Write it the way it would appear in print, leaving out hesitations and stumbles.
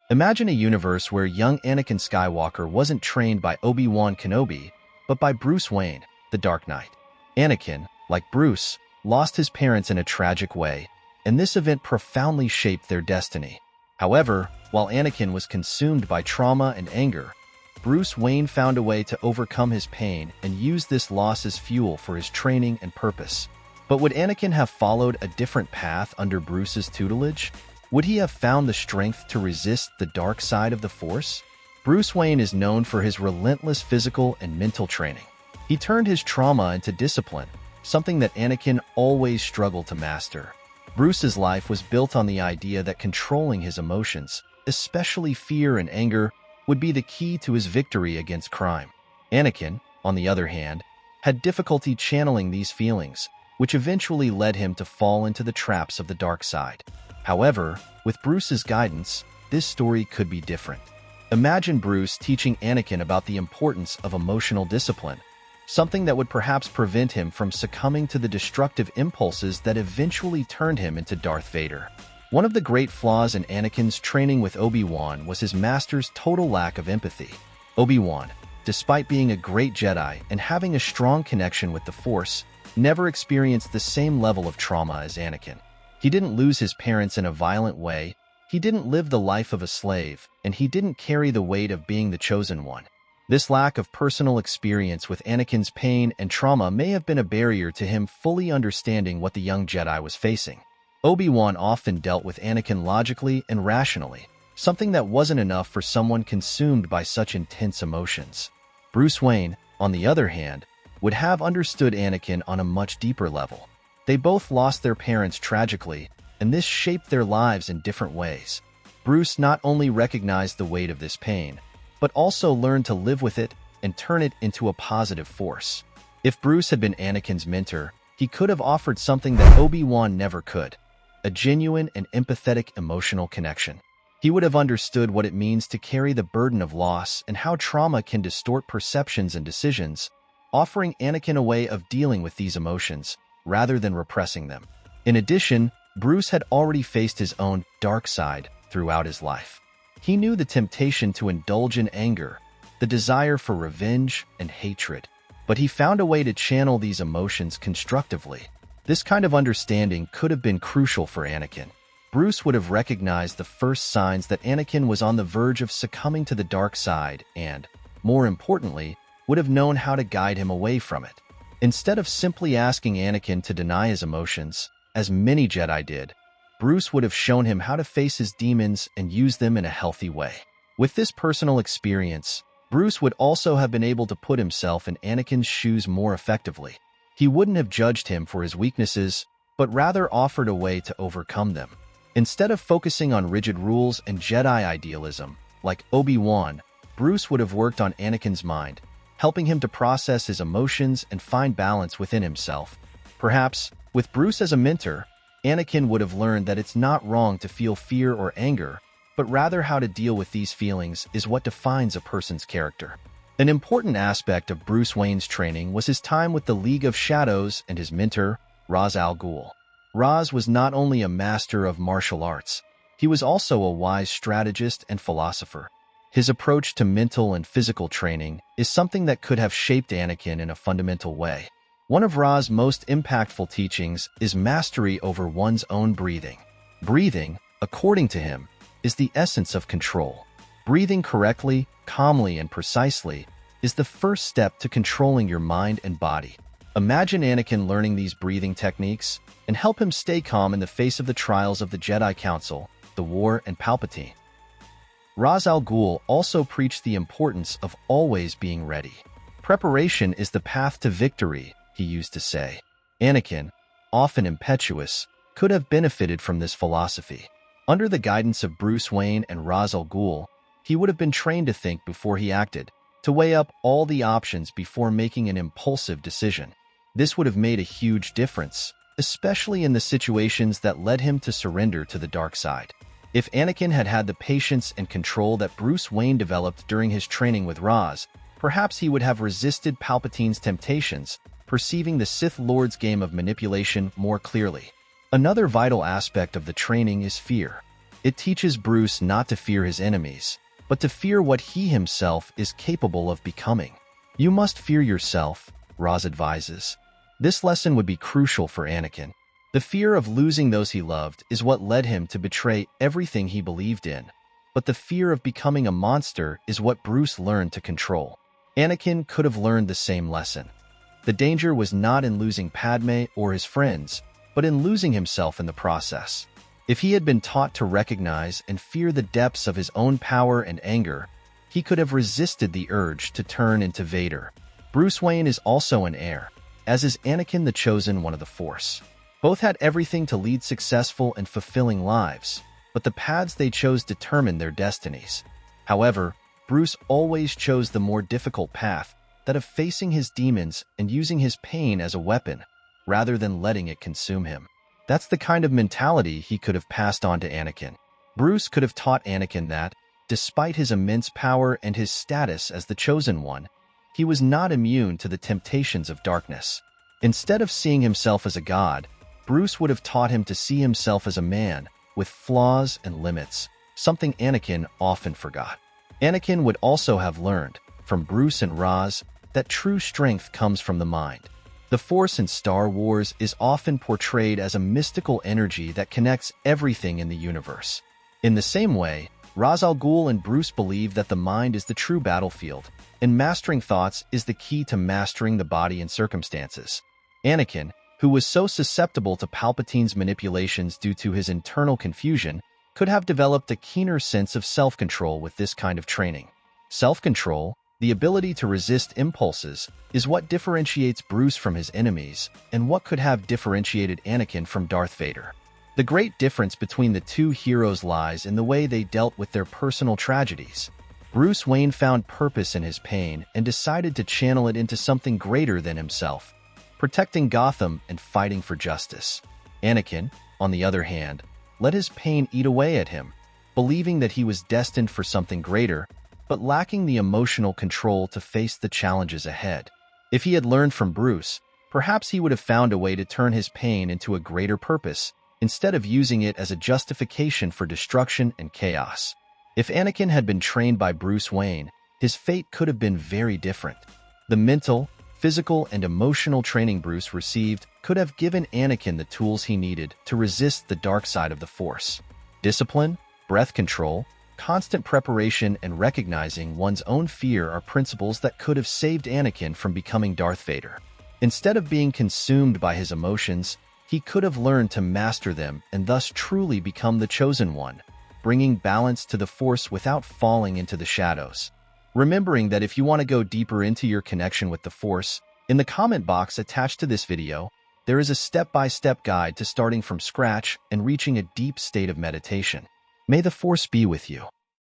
Imagine a universe where young Anakin Skywalker wasn't trained by Obi-Wan Kenobi, but by Bruce Wayne, the Dark Knight. Anakin, like Bruce, lost his parents in a tragic way, and this event profoundly shaped their destiny. However, while Anakin was consumed by trauma and anger, Bruce Wayne found a way to overcome his pain and use this loss as fuel for his training and purpose. But would Anakin have followed a different path under Bruce's tutelage? Would he have found the strength to resist the dark side of the Force? Bruce Wayne is known for his relentless physical and mental training. He turned his trauma into discipline, something that Anakin always struggled to master. Bruce's life was built on the idea that controlling his emotions, especially fear and anger, would be the key to his victory against crime. Anakin, on the other hand, had difficulty channeling these feelings, which eventually led him to fall into the traps of the dark side. However, with Bruce's guidance, this story could be different. Imagine Bruce teaching Anakin about the importance of emotional discipline, something that would perhaps prevent him from succumbing to the destructive impulses that eventually turned him into Darth Vader. One of the great flaws in Anakin's training with Obi-Wan was his master's total lack of empathy. Obi-Wan, despite being a great Jedi and having a strong connection with the Force, never experienced the same level of trauma as Anakin. He didn't lose his parents in a violent way, he didn't live the life of a slave, and he didn't carry the weight of being the chosen one. This lack of personal experience with Anakin's pain and trauma may have been a barrier to him fully understanding what the young Jedi was facing. Obi-Wan often dealt with Anakin logically and rationally, something that wasn't enough for someone consumed by such intense emotions. Bruce Wayne, on the other hand, would have understood Anakin on a much deeper level. They both lost their parents tragically, and this shaped their lives in different ways. Bruce not only recognized the weight of this pain, but also learned to live with it and turn it into a positive force. If Bruce had been Anakin's mentor, he could have offered something that Obi-Wan never could: a genuine and empathetic emotional connection. He would have understood what it means to carry the burden of loss and how trauma can distort perceptions and decisions, offering Anakin a way of dealing with these emotions rather than repressing them. In addition, Bruce had already faced his own dark side throughout his life. He knew the temptation to indulge in anger, the desire for revenge and hatred, but he found a way to channel these emotions constructively. This kind of understanding could have been crucial for Anakin. Bruce would have recognized the first signs that Anakin was on the verge of succumbing to the dark side and, more importantly, would have known how to guide him away from it. Instead of simply asking Anakin to deny his emotions, as many Jedi did, Bruce would have shown him how to face his demons and use them in a healthy way. With this personal experience, Bruce would also have been able to put himself in Anakin's shoes more effectively. He wouldn't have judged him for his weaknesses, but rather offered a way to overcome them. Instead of focusing on rigid rules and Jedi idealism, like Obi-Wan, Bruce would have worked on Anakin's mind, helping him to process his emotions and find balance within himself. Perhaps, with Bruce as a mentor, Anakin would have learned that it's not wrong to feel fear or anger, but rather how to deal with these feelings is what defines a person's character. An important aspect of Bruce Wayne's training was his time with the League of Shadows and his mentor, Ra's al Ghul. Ra's was not only a master of martial arts, he was also a wise strategist and philosopher. His approach to mental and physical training is something that could have shaped Anakin in a fundamental way. One of Ra's most impactful teachings is mastery over one's own breathing. Breathing, according to him, is the essence of control. Breathing correctly, calmly, and precisely is the first step to controlling your mind and body. Imagine Anakin learning these breathing techniques and help him stay calm in the face of the trials of the Jedi Council, the war, and Palpatine. Ra's al Ghul also preached the importance of always being ready. Preparation is the path to victory, he used to say. Anakin, often impetuous, could have benefited from this philosophy. Under the guidance of Bruce Wayne and Ra's al Ghul, he would have been trained to think before he acted, to weigh up all the options before making an impulsive decision. This would have made a huge difference, especially in the situations that led him to surrender to the dark side. If Anakin had had the patience and control that Bruce Wayne developed during his training with Ra's, perhaps he would have resisted Palpatine's temptations, perceiving the Sith Lord's game of manipulation more clearly. Another vital aspect of the training is fear. It teaches Bruce not to fear his enemies, but to fear what he himself is capable of becoming. You must fear yourself, Roz advises. This lesson would be crucial for Anakin. The fear of losing those he loved is what led him to betray everything he believed in, but the fear of becoming a monster is what Bruce learned to control. Anakin could have learned the same lesson. The danger was not in losing Padme or his friends, but in losing himself in the process. If he had been taught to recognize and fear the depths of his own power and anger, he could have resisted the urge to turn into Vader. Bruce Wayne is also an heir, as is Anakin the Chosen One of the Force. Both had everything to lead successful and fulfilling lives, but the paths they chose determined their destinies. However, Bruce always chose the more difficult path, that of facing his demons and using his pain as a weapon, rather than letting it consume him. That's the kind of mentality he could have passed on to Anakin. Bruce could have taught Anakin that, despite his immense power and his status as the Chosen One, he was not immune to the temptations of darkness. Instead of seeing himself as a god, Bruce would have taught him to see himself as a man, with flaws and limits, something Anakin often forgot. Anakin would also have learned, from Bruce and Roz, that true strength comes from the mind. The Force in Star Wars is often portrayed as a mystical energy that connects everything in the universe. In the same way, Ra's al Ghul and Bruce believe that the mind is the true battlefield, and mastering thoughts is the key to mastering the body and circumstances. Anakin, who was so susceptible to Palpatine's manipulations due to his internal confusion, could have developed a keener sense of self-control with this kind of training. Self-control, the ability to resist impulses, is what differentiates Bruce from his enemies and what could have differentiated Anakin from Darth Vader. The great difference between the two heroes lies in the way they dealt with their personal tragedies. Bruce Wayne found purpose in his pain and decided to channel it into something greater than himself, protecting Gotham and fighting for justice. Anakin, on the other hand, let his pain eat away at him, believing that he was destined for something greater, but lacking the emotional control to face the challenges ahead. If he had learned from Bruce, perhaps he would have found a way to turn his pain into a greater purpose, instead of using it as a justification for destruction and chaos. If Anakin had been trained by Bruce Wayne, his fate could have been very different. The mental, physical, and emotional training Bruce received could have given Anakin the tools he needed to resist the dark side of the Force. Discipline, breath control, constant preparation, and recognizing one's own fear are principles that could have saved Anakin from becoming Darth Vader. Instead of being consumed by his emotions, he could have learned to master them and thus truly become the Chosen One, bringing balance to the Force without falling into the shadows. Remembering that if you want to go deeper into your connection with the Force, in the comment box attached to this video, there is a step-by-step guide to starting from scratch and reaching a deep state of meditation. May the Force be with you.